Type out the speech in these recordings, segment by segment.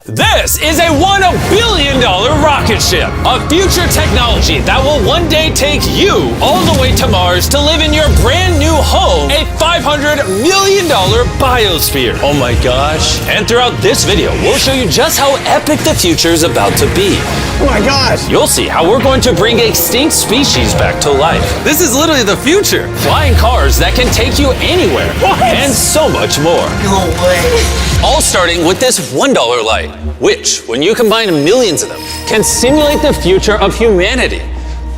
This is a $1 billion rocket ship, a future technology that will one day take you all the way to Mars to live in your brand new home, a $500 million biosphere. Oh my gosh. And throughout this video, we'll show you just how epic the future is about to be. Oh my gosh. You'll see how we're going to bring extinct species back to life. This is literally the future. Flying cars that can take you anywhere. What? And so much more. No way. All starting with this $1 light, which, when you combine millions of them, can simulate the future of humanity,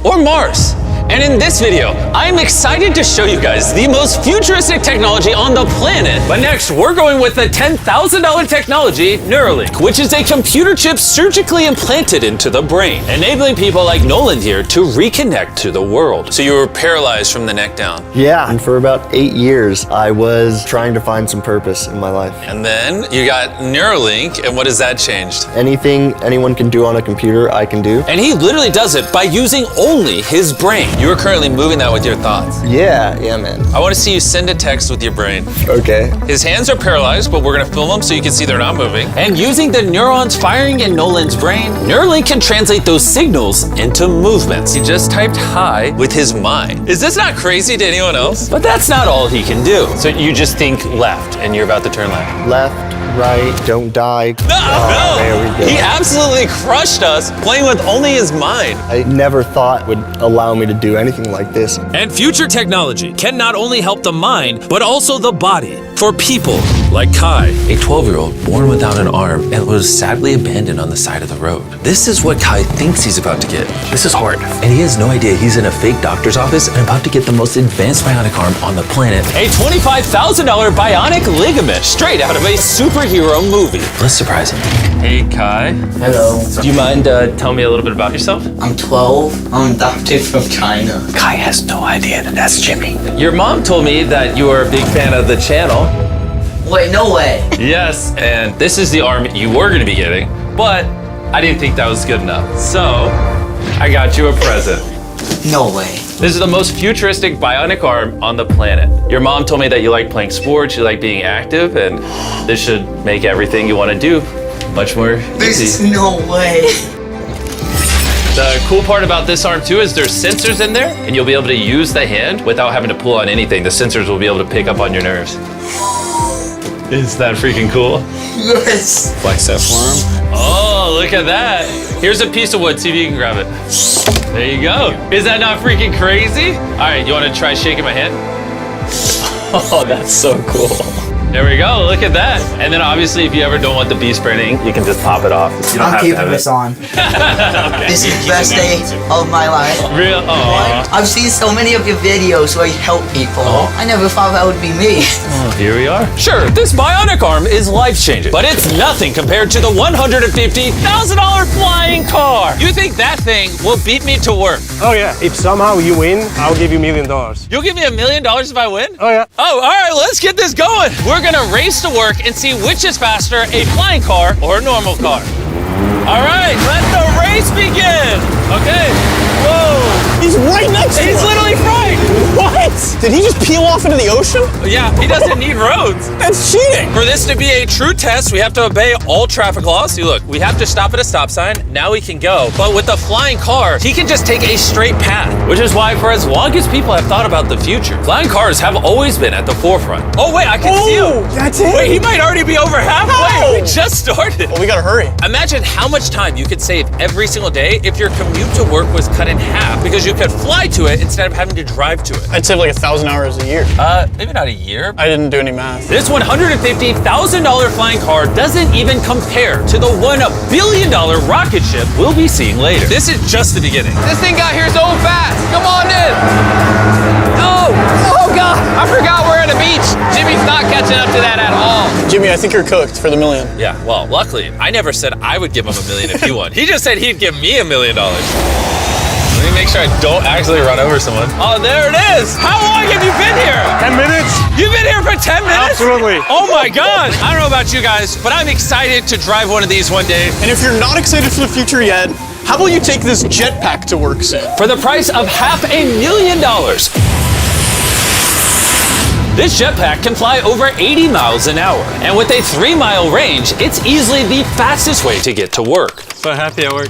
or Mars. And in this video, I'm excited to show you guys the most futuristic technology on the planet. But next, we're going with the $10,000 technology, Neuralink, which is a computer chip surgically implanted into the brain, enabling people like Nolan here to reconnect to the world. So you were paralyzed from the neck down. Yeah, and for about 8 years, I was trying to find some purpose in my life. And then you got Neuralink, and what has that changed? Anything anyone can do on a computer, I can do. And he literally does it by using only his brain. You are currently moving that with your thoughts. Yeah, man. I want to see you send a text with your brain. Okay. His hands are paralyzed, but we're going to film them so you can see they're not moving. And using the neurons firing in Nolan's brain, Neuralink can translate those signals into movements. He just typed hi with his mind. Is this not crazy to anyone else? But that's not all he can do. So you just think left, and you're about to turn left. Left, right, don't die. No! There we go. He absolutely crushed us playing with only his mind. I never thought would allow me to do anything like this. And future technology can not only help the mind, but also the body for people like Kai. A 12-year-old born without an arm and was sadly abandoned on the side of the road. This is what Kai thinks he's about to get. This is hard. And he has no idea he's in a fake doctor's office and about to get the most advanced bionic arm on the planet. A $25,000 bionic ligament straight out of a superhero movie. Let's surprise him. Hey, Kai. Hello. Do you mind telling me a little bit about yourself? I'm 12. I'm adopted from China. Kai has no idea that that's Jimmy. Your mom told me that you are a big fan of the channel. Wait, no way. Yes, and this is the arm you were going to be getting, but I didn't think that was good enough. So, I got you a present. No way. This is the most futuristic bionic arm on the planet. Your mom told me that you like playing sports, you like being active, and this should make everything you want to do much more This is easy. no way. The cool part about this arm too is there's sensors in there, and you'll be able to use the hand without having to pull on anything. The sensors will be able to pick up on your nerves. Is that freaking cool? Yes. Flex that forearm. Oh, look at that. Here's a piece of wood. See if you can grab it. There you go. Is that not freaking crazy? All right, you want to try shaking my hand? Oh, that's so cool. There we go. Look at that. And then obviously, if you ever don't want the bee spraying, you can just pop it off. You don't I'm have to keeping have this it. on. This is the best day of my life. Real? Oh. I've seen so many of your videos where you help people. I never thought that would be me. Here we are. Sure, this bionic arm is life-changing, but it's nothing compared to the $150,000 flying car. You think that thing will beat me to work? Oh yeah. If somehow you win, I'll give you $1 million. You'll give me $1 million if I win? Oh yeah. Oh, all right, let's get this going. We're gonna race to work and see which is faster, a flying car or a normal car. All right, let the race begin. Okay. Whoa. He's right next to He's us. literally right. What? Did he just peel off into the ocean? Yeah, he doesn't need roads. That's cheating. For this to be a true test, we have to obey all traffic laws. See, look, we have to stop at a stop sign. Now we can go. But with the flying car, he can just take a straight path, which is why for as long as people have thought about the future, flying cars have always been at the forefront. Oh, wait, I can see him. That's it. Wait, he might already be over halfway. How? We just started. Well, we gotta hurry. Imagine how much time you could save every single day if your commute to work was cut in half because you could fly to it instead of having to drive to it. I'd save like 1,000 hours a year. Maybe not a year. I didn't do any math. This $150,000 flying car doesn't even compare to the $1 billion rocket ship we'll be seeing later. This is just the beginning. This thing got here so fast. Come on in. Oh God. I forgot we're at a beach. Jimmy's not catching up to that at all. Jimmy, I think you're cooked for the $1 million. Yeah, well, luckily, I never said I would give him $1 million if he won. He just said he'd give me $1 million. Let me make sure I don't actually run over someone. Oh, there it is. How long have you been here? 10 minutes? You've been here for 10 minutes? Absolutely. Oh my gosh. I don't know about you guys, but I'm excited to drive one of these one day. And if you're not excited for the future yet, how about you take this jetpack to work soon? For the price of $500,000. This jetpack can fly over 80 miles an hour. And with a 3-mile range, it's easily the fastest way to get to work. So happy at work.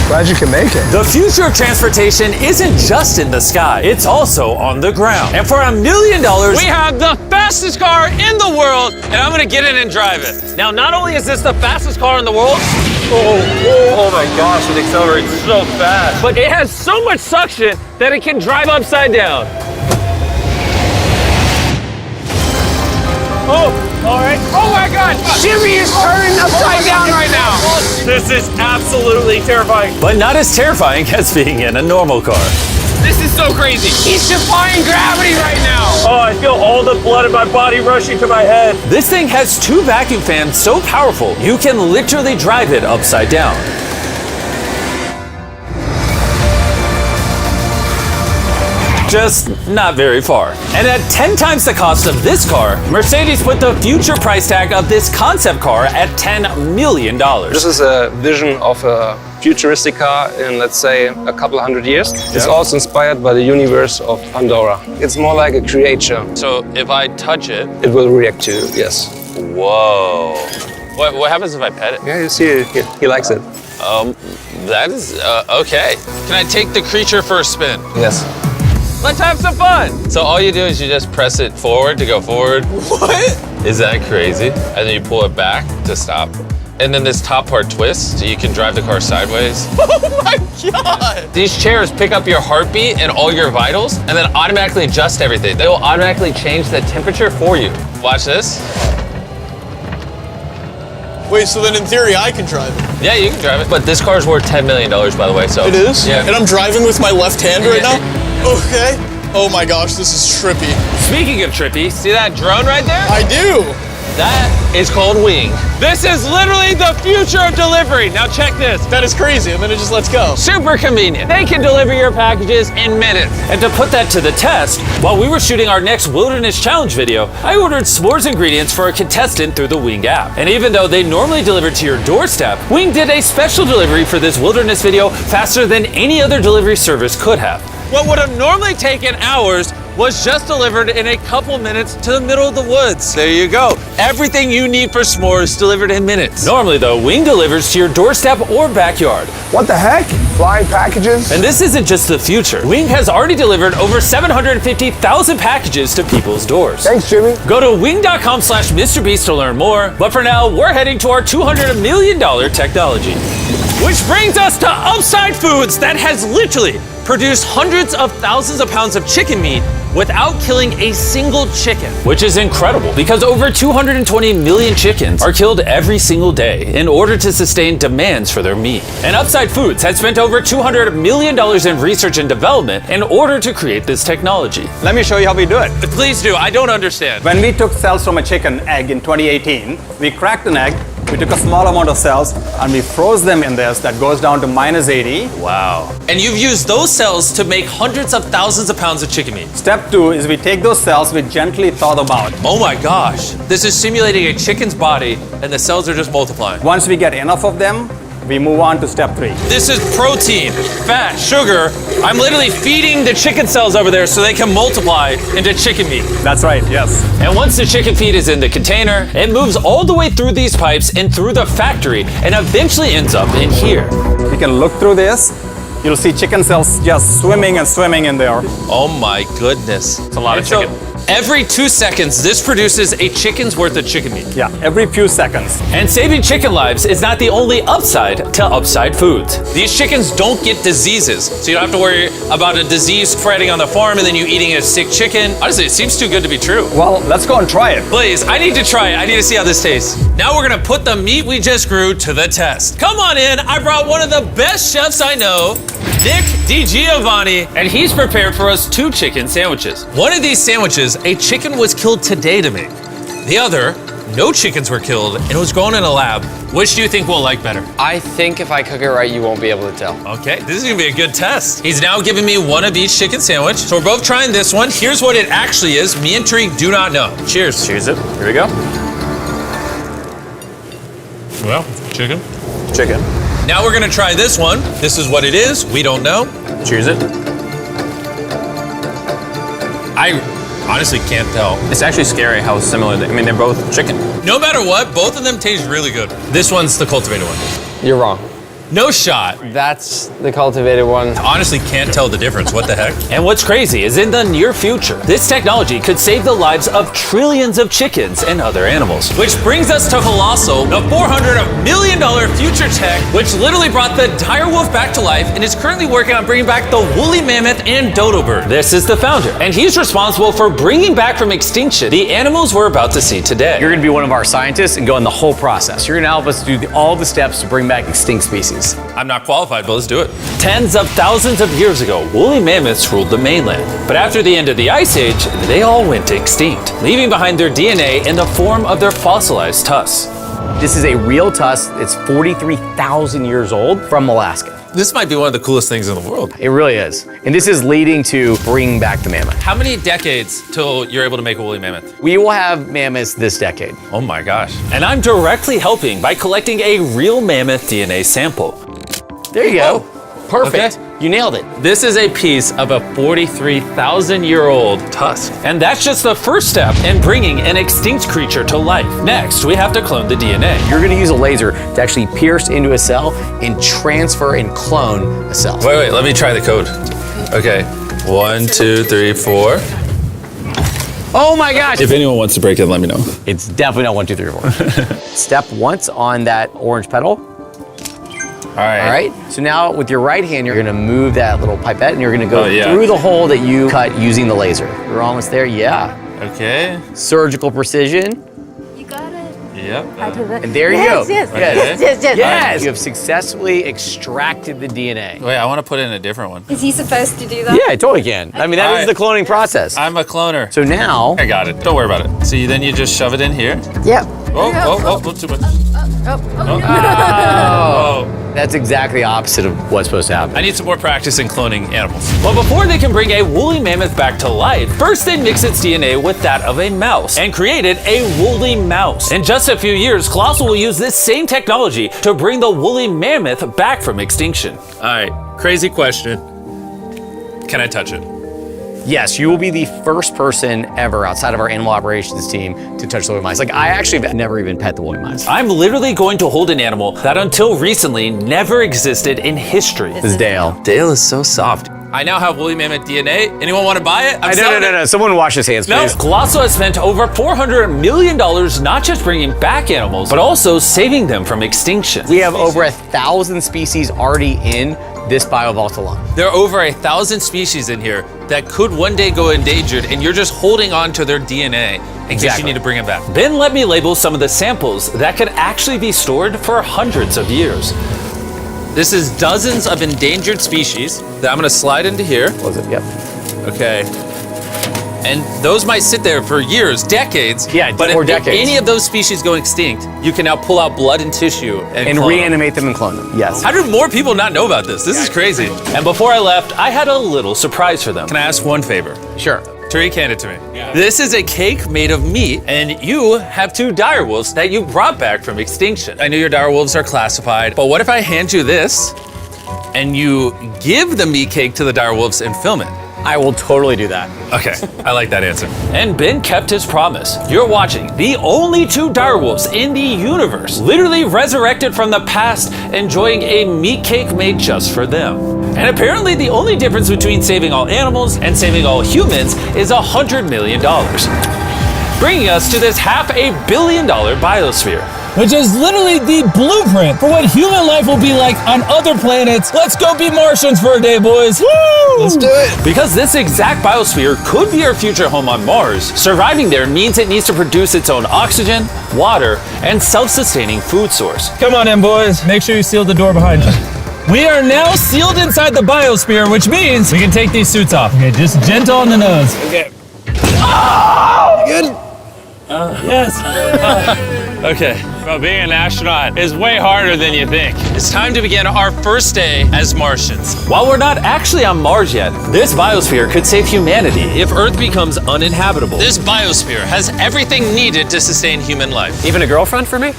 Glad you can make it. The future of transportation isn't just in the sky, it's also on the ground. And for $1 million, We have the fastest car in the world, and I'm gonna get in and drive it. Now, not only is this the fastest car in the world, oh my gosh, it accelerates so fast. But it has so much suction that it can drive upside down. Oh, all right. Oh my God, Jimmy is turning upside down right now. This is absolutely terrifying. but not as terrifying as being in a normal car. This is so crazy. He's defying gravity right now. Oh, I feel all the blood in my body rushing to my head. This thing has 2 vacuum fans so powerful, you can literally drive it upside down. Just not very far. And at 10 times the cost of this car, Mercedes put the future price tag of this concept car at $10 million. This is a vision of a futuristic car in, let's say, a couple hundred years. It's also inspired by the universe of Pandora. It's more like a creature. So if I touch it, It will react to you, yes. whoa. What happens if I pet it? Yeah, you see, he likes it. That is, okay. Can I take the creature for a spin? Yes. Let's have some fun. So all you do is you just press it forward to go forward. What? Is that crazy? And then you pull it back to stop. And then this top part twists so you can drive the car sideways. Oh my God. These chairs pick up your heartbeat and all your vitals and then automatically adjust everything. They will automatically change the temperature for you. Watch this. Wait, so then in theory I can drive it? Yeah, you can drive it. But this car's worth $10 million, by the way, so. It is? Yeah. And I'm driving with my left hand right now? Okay. Oh my gosh, this is trippy. Speaking of trippy, see that drone right there? I do. That is called Wing. This is literally the future of delivery. Now check this. That is crazy, and then it just lets go. Super convenient. They can deliver your packages in minutes. And to put that to the test, while we were shooting our next Wilderness Challenge video, I ordered s'mores ingredients for a contestant through the Wing app. And even though they normally deliver to your doorstep, Wing did a special delivery for this Wilderness video faster than any other delivery service could have. What would have normally taken hours was just delivered in a couple minutes to the middle of the woods. There you go. Everything you need for s'mores delivered in minutes. Normally though, Wing delivers to your doorstep or backyard. What the heck? Flying packages? And this isn't just the future. Wing has already delivered over 750,000 packages to people's doors. Thanks, Jimmy. Go to wing.com/MrBeast to learn more. But for now, we're heading to our $200 million technology. Which brings us to Upside Foods that has literally produced hundreds of thousands of pounds of chicken meat without killing a single chicken. Which is incredible because over 220 million chickens are killed every single day in order to sustain demands for their meat. And Upside Foods has spent over $200 million in research and development in order to create this technology. Let me show you how we do it. Please do. I don't understand. When we took cells from a chicken egg in 2018, we cracked an egg, we took a small amount of cells, and we froze them in this that goes down to -80. Wow. And you've used those cells to make hundreds of thousands of pounds of chicken meat. Step 2 is we take those cells, we gently thaw them out. Oh my gosh. This is simulating a chicken's body and the cells are just multiplying. Once we get enough of them, we move on to step 3. This is protein, fat, sugar. I'm literally feeding the chicken cells over there so they can multiply into chicken meat. That's right, yes. And once the chicken feed is in the container, it moves all the way through these pipes and through the factory and eventually ends up in here. You can look through this. You'll see chicken cells just swimming and swimming in there. Oh my goodness. It's a lot of chicken. Every 2 seconds, this produces a chicken's worth of chicken meat. Yeah, every few seconds. And saving chicken lives is not the only upside to Upside Foods. These chickens don't get diseases, so you don't have to worry about a disease spreading on the farm and then you eating a sick chicken. Honestly, it seems too good to be true. Well, let's go and try it. Please, I need to try it. I need to see how this tastes. Now we're gonna put the meat we just grew to the test. Come on in, I brought one of the best chefs I know, Nick DiGiovanni, and he's prepared for us 2 chicken sandwiches. One of these sandwiches, a chicken was killed today to make. The other, no chickens were killed and it was grown in a lab. Which do you think we'll like better? I think if I cook it right, you won't be able to tell. Okay, this is gonna be a good test. He's now giving me one of each chicken sandwich. So we're both trying this one. Here's what it actually is. Me and Tariq do not know. Cheers. Cheers it. Here we go. Well, chicken. Chicken. Now we're gonna try this one. This is what it is. We don't know. Cheers it. I honestly can't tell. It's actually scary how similar they, I mean, they're both chicken. No matter what, both of them taste really good. This one's the cultivated one. You're wrong. No shot. That's the cultivated one. Honestly, can't tell the difference. What the heck? And what's crazy is in the near future, this technology could save the lives of trillions of chickens and other animals. Which brings us to Colossal, the $400 million future tech, which literally brought the dire wolf back to life and is currently working on bringing back the woolly mammoth and dodo bird. This is the founder, and he's responsible for bringing back from extinction the animals we're about to see today. You're gonna be one of our scientists and go in the whole process. You're gonna help us do all the steps to bring back extinct species. I'm not qualified, but let's do it. Tens of thousands of years ago, woolly mammoths ruled the mainland. But after the end of the Ice Age, they all went extinct, leaving behind their DNA in the form of their fossilized tusks. This is a real tusk. It's 43,000 years old from Alaska. This might be one of the coolest things in the world. It really is. And this is leading to bringing back the mammoth. How many decades till you're able to make a woolly mammoth? We will have mammoths this decade. Oh my gosh. And I'm directly helping by collecting a real mammoth DNA sample. There you go. Perfect. Okay. You nailed it. This is a piece of a 43,000-year-old tusk. And that's just the first step in bringing an extinct creature to life. Next, we have to clone the DNA. You're gonna use a laser to actually pierce into a cell and transfer and clone a cell. Wait, let me try the code. Okay, 1, 2, 3, 4. Oh my gosh. If anyone wants to break it, let me know. It's definitely not 1, 2, 3, 4. Step once on that orange petal. All right. All right. So now with your right hand, you're gonna move that little pipette and you're gonna go Oh, yeah. through the hole that you cut using the laser. You're almost there. Yeah. Okay. Surgical precision. You got it. Yep. And there you go. Yes, Yes. yes. Yes. You have successfully extracted the DNA. Wait, I want to put in a different one. Is he supposed to do that? Yeah, I totally can. I mean, that is the cloning process. I'm a cloner. So now, I got it. Don't worry about it. See, then you just shove it in here. Yep. Oh, too much. oh, that's exactly the opposite of what's supposed to happen. I need some more practice in cloning animals. Well, before they can bring a woolly mammoth back to life, first they mix its DNA with that of a mouse and created a woolly mouse. In just a few years, Colossal will use this same technology to bring the woolly mammoth back from extinction. All right, crazy question. Can I touch it? Yes, you will be the first person ever outside of our animal operations team to touch the woolly mice. Like, I actually have never even pet the woolly mice. I'm literally going to hold an animal that until recently never existed in history. This is Dale. Dale is so soft. I now have woolly mammoth DNA. Anyone want to buy it? No. Someone wash his hands, No, please. Colossal has spent over $400 million not just bringing back animals, but also saving them from extinction. We have over 1,000 species already in this biovault alone. There are over 1,000 species in here that could one day go endangered, and you're just holding on to their DNA in case you need to bring it back. Ben let me label some of the samples that could actually be stored for hundreds of years. This is dozens of endangered species that I'm gonna slide into here. Was it? Yep. Okay. And those might sit there for years, decades. Yeah, but or if decades. any of those species go extinct, you can now pull out blood and tissue and clone them. reanimate them and clone them. Yes. How do more people not know about this? This is crazy. And before I left, I had a little surprise for them. Can I ask one favor? Sure. Tariq, hand it to me. This is a cake made of meat, and you have 2 dire wolves that you brought back from extinction. I know your dire wolves are classified, but what if I hand you this, and you give the meat cake to the dire wolves and film it? I will totally do that. Okay, I like that answer. And Ben kept his promise. You're watching the only 2 direwolves in the universe, literally resurrected from the past, enjoying a meat cake made just for them. And apparently the only difference between saving all animals and saving all humans is $100 million. Bringing us to this $500 million biosphere. Which is literally the blueprint for what human life will be like on other planets. Let's go be Martians for a day, boys. Woo! Let's do it. Because this exact biosphere could be our future home on Mars, surviving there means it needs to produce its own oxygen, water, and self-sustaining food source. Come on in, boys. Make sure you seal the door behind you. We are now sealed inside the biosphere, which means we can take these suits off. Okay, just gentle on the nose. Okay. Oh! Good. Yes. Okay. Well, being an astronaut is way harder than you think. It's time to begin our first day as Martians. While we're not actually on Mars yet, this biosphere could save humanity if Earth becomes uninhabitable. This biosphere has everything needed to sustain human life. Even a girlfriend for me?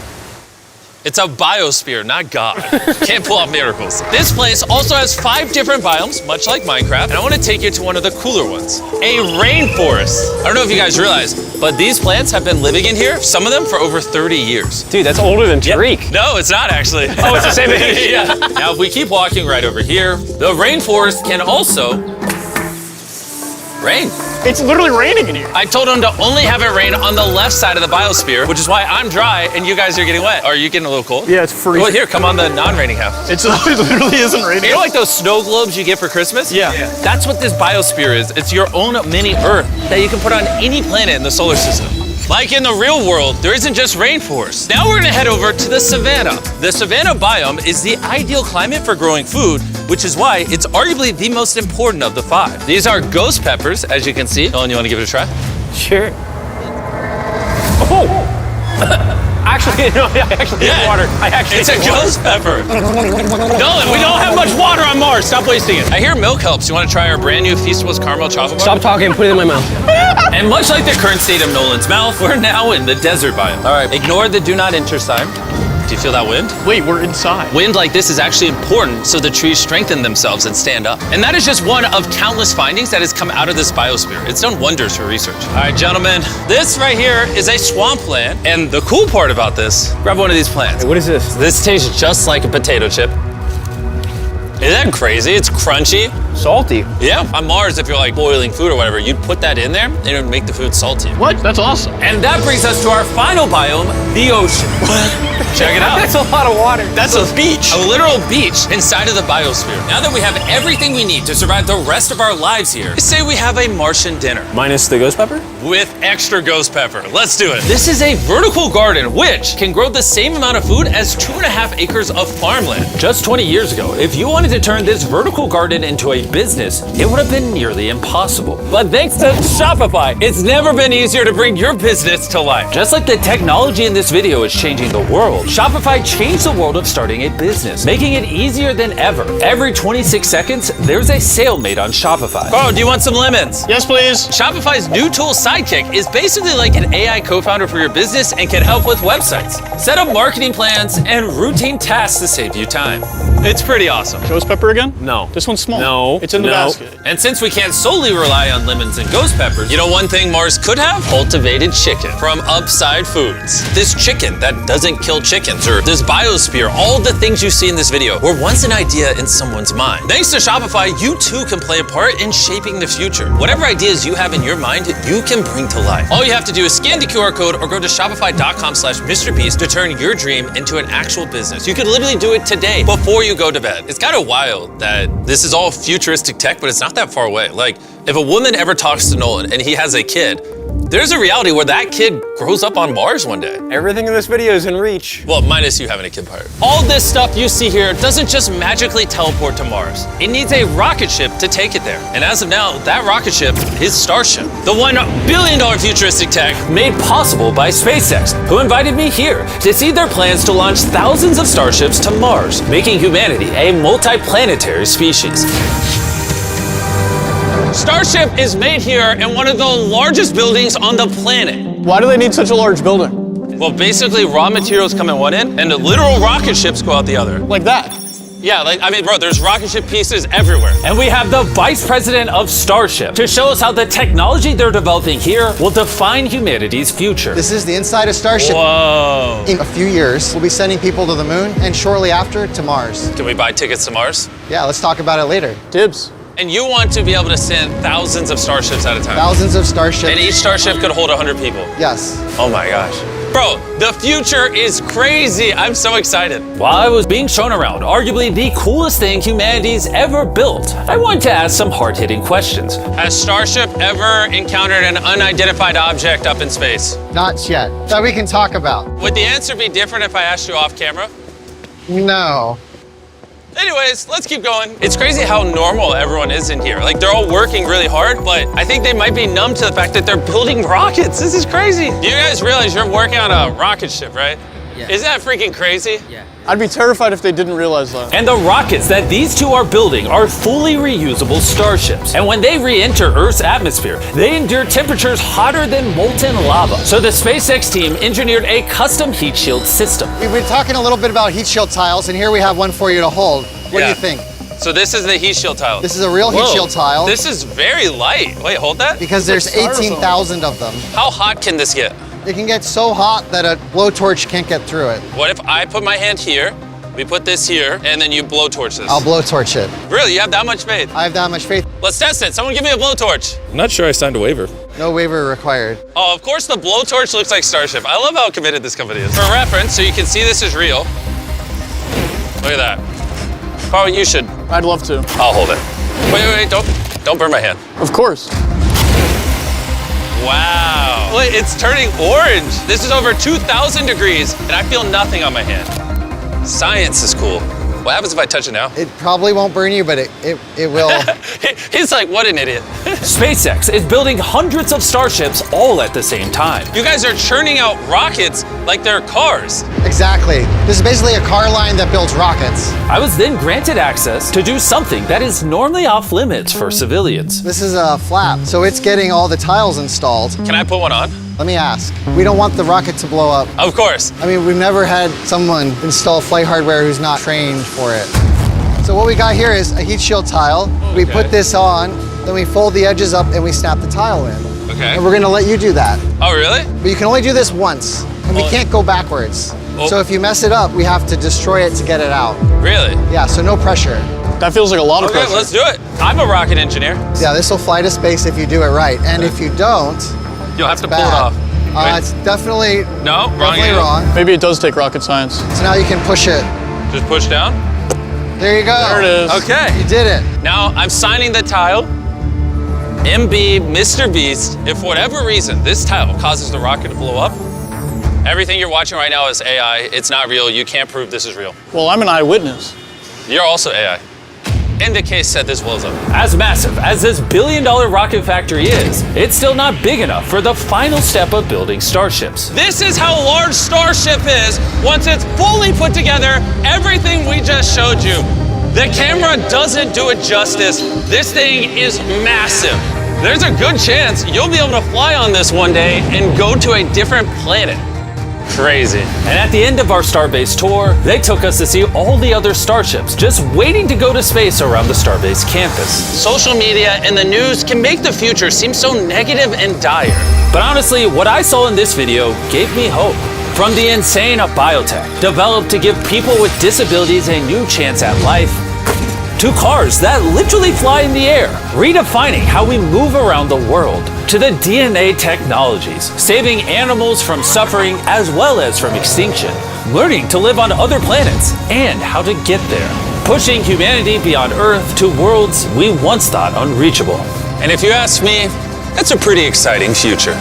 It's a biosphere, not God. Can't pull off miracles. This place also has 5 different biomes, much like Minecraft, and I want to take you to one of the cooler ones, a rainforest. I don't know if you guys realize, but these plants have been living in here, some of them for over 30 years. Dude, that's older than Tariq. No, it's not actually. Oh, it's the same age? Yeah. Now, if we keep walking right over here, the rainforest can also rain. It's literally raining in here. I told him to only have it rain on the left side of the biosphere, which is why I'm dry and you guys are getting wet. Are you getting a little cold? Yeah, it's freezing. Well, here, come on the non-raining half. It literally isn't raining. You know like those snow globes you get for Christmas? Yeah. That's what this biosphere is. It's your own mini Earth that you can put on any planet in the solar system. Like in the real world, there isn't just rainforest. Now we're gonna head over to the savanna. The savanna biome is the ideal climate for growing food, which is why it's arguably the most important of the 5. These are ghost peppers, as you can see. Nolan, you wanna give it a try? Sure. Oh! Actually, no, I actually need water. It's a ghost pepper. Nolan, we don't have much water on Mars. Stop wasting it. I hear milk helps. You want to try our brand new Feastables caramel chocolate bar? Stop talking and put it in my mouth. And much like the current state of Nolan's mouth, we're now in the desert biome. All right, ignore the do not enter sign. Do you feel that wind? Wait, we're inside. Wind like this is actually important so the trees strengthen themselves and stand up. And that is just one of countless findings that has come out of this biosphere. It's done wonders for research. All right, gentlemen, this right here is a swampland. And the cool part about this, grab one of these plants. Hey, what is this? This tastes just like a potato chip. Isn't that crazy? It's crunchy. Salty. Yeah, on Mars, if you're like boiling food or whatever, you'd put that in there and it would make the food salty. What? That's awesome. And that brings us to our final biome, the ocean. Check it out. That's a lot of water. That's a beach. A literal beach inside of the biosphere. Now that we have everything we need to survive the rest of our lives here, say we have a Martian dinner. Minus the ghost pepper? With extra ghost pepper. Let's do it. This is a vertical garden, which can grow the same amount of food as 2.5 acres of farmland. Just 20 years ago, if you wanted to turn this vertical garden into a business, it would have been nearly impossible. But thanks to Shopify, it's never been easier to bring your business to life. Just like the technology in this video is changing the world, Shopify changed the world of starting a business, making it easier than ever. Every 26 seconds, there's a sale made on Shopify. Oh, do you want some lemons? Yes, please. Shopify's new tool, Sidekick, is basically like an AI co-founder for your business and can help with websites, set up marketing plans, and routine tasks to save you time. It's pretty awesome. Ghost pepper again? No. This one's small. No. It's in the basket. And since we can't solely rely on lemons and ghost peppers, you know one thing Mars could have? Cultivated chicken from Upside Foods. This chicken that doesn't kill chickens, or this biosphere, all the things you see in this video were once an idea in someone's mind. Thanks to Shopify, you too can play a part in shaping the future. Whatever ideas you have in your mind, you can bring to life. All you have to do is scan the QR code or go to shopify.com/MrBeast to turn your dream into an actual business. You could literally do it today before you go to bed. It's kind of wild that this is all futuristic tech, but it's not that far away. Like, if a woman ever talks to Nolan and he has a kid, there's a reality where that kid grows up on Mars one day. Everything in this video is in reach. Well, minus you having a kid part. All this stuff you see here doesn't just magically teleport to Mars. It needs a rocket ship to take it there. And as of now, that rocket ship is Starship, the $1 billion futuristic tech made possible by SpaceX, who invited me here to see their plans to launch thousands of starships to Mars, making humanity a multi-planetary species. Starship is made here in one of the largest buildings on the planet. Why do they need such a large building? Well, basically, raw materials come in one end, and the literal rocket ships go out the other. Like that? Yeah, bro, there's rocket ship pieces everywhere. And we have the vice president of Starship to show us how the technology they're developing here will define humanity's future. This is the inside of Starship. Whoa. In a few years, we'll be sending people to the moon, and shortly after, to Mars. Can we buy tickets to Mars? Yeah, let's talk about it later. Dibs. And you want to be able to send thousands of starships at a time. Thousands of starships. And each starship could hold 100 people. Yes. Oh my gosh. Bro, the future is crazy. I'm so excited. While I was being shown around, arguably the coolest thing humanity's ever built, I wanted to ask some hard-hitting questions. Has Starship ever encountered an unidentified object up in space? Not yet. That we can talk about. Would the answer be different if I asked you off camera? No. Anyways, let's keep going. It's crazy how normal everyone is in here. Like, they're all working really hard, but I think they might be numb to the fact that they're building rockets. This is crazy. You guys realize you're working on a rocket ship, right? Isn't that freaking crazy? I'd be terrified if they didn't realize that. And the rockets that these two are building are fully reusable starships. And when they re-enter Earth's atmosphere, they endure temperatures hotter than molten lava. So the SpaceX team engineered a custom heat shield system. We've been talking a little bit about heat shield tiles, and here we have one for you to hold. What do you think? So this is the heat shield tile. This is a real heat shield tile. This is very light. Wait, hold that. Because there's 18,000 of them. How hot can this get? It can get so hot that a blowtorch can't get through it. What if I put my hand here, we put this here, and then you blowtorch this? I'll blowtorch it. Really, you have that much faith? I have that much faith. Let's test it. Someone give me a blowtorch. I'm not sure I signed a waiver. No waiver required. Oh, of course the blowtorch looks like Starship. I love how committed this company is. For reference, so you can see this is real. Look at that. Carl, you should. I'd love to. I'll hold it. Wait, don't burn my hand. Of course. Wow. Look, it's turning orange. This is over 2,000 degrees, and I feel nothing on my hand. Science is cool. What happens if I touch it now? It probably won't burn you, but it will. He's like, what an idiot. SpaceX is building hundreds of starships all at the same time. You guys are churning out rockets like they're cars. Exactly. This is basically a car line that builds rockets. I was then granted access to do something that is normally off limits for civilians. This is a flap, so it's getting all the tiles installed. Can I put one on? Let me ask. We don't want the rocket to blow up. Of course. I mean, we've never had someone install flight hardware who's not trained for it. So what we got here is a heat shield tile. Okay. We put this on, then we fold the edges up and we snap the tile in. Okay. And we're gonna let you do that. Oh, really? But you can only do this once, and we can't go backwards. Oh. So if you mess it up, we have to destroy it to get it out. Really? Yeah, so no pressure. That feels like a lot of Okay, pressure. let's do it. I'm a rocket engineer. Yeah, this will fly to space if you do it right. And if you don't, You'll have to pull bad. it off. Wait. It's definitely No, wrong definitely angle. wrong. Maybe it does take rocket science. So now you can push it. Just push down. There you go. There it is. Okay. You did it. Now I'm signing the tile. MB, Mr. Beast, if for whatever reason this tile causes the rocket to blow up, everything you're watching right now is AI. It's not real. You can't prove this is real. Well, I'm an eyewitness. You're also AI. In the case that this blows up. As massive as this billion-dollar rocket factory is, it's still not big enough for the final step of building starships. This is how large Starship is once it's fully put together, everything we just showed you. The camera doesn't do it justice. This thing is massive. There's a good chance you'll be able to fly on this one day and go to a different planet. Crazy. And at the end of our Starbase tour, they took us to see all the other starships just waiting to go to space around the Starbase campus. Social media and the news can make the future seem so negative and dire. But honestly, what I saw in this video gave me hope. From the insane of biotech, developed to give people with disabilities a new chance at life, to cars that literally fly in the air, redefining how we move around the world, to the DNA technologies, saving animals from suffering as well as from extinction, learning to live on other planets and how to get there, pushing humanity beyond Earth to worlds we once thought unreachable. And if you ask me, that's a pretty exciting future.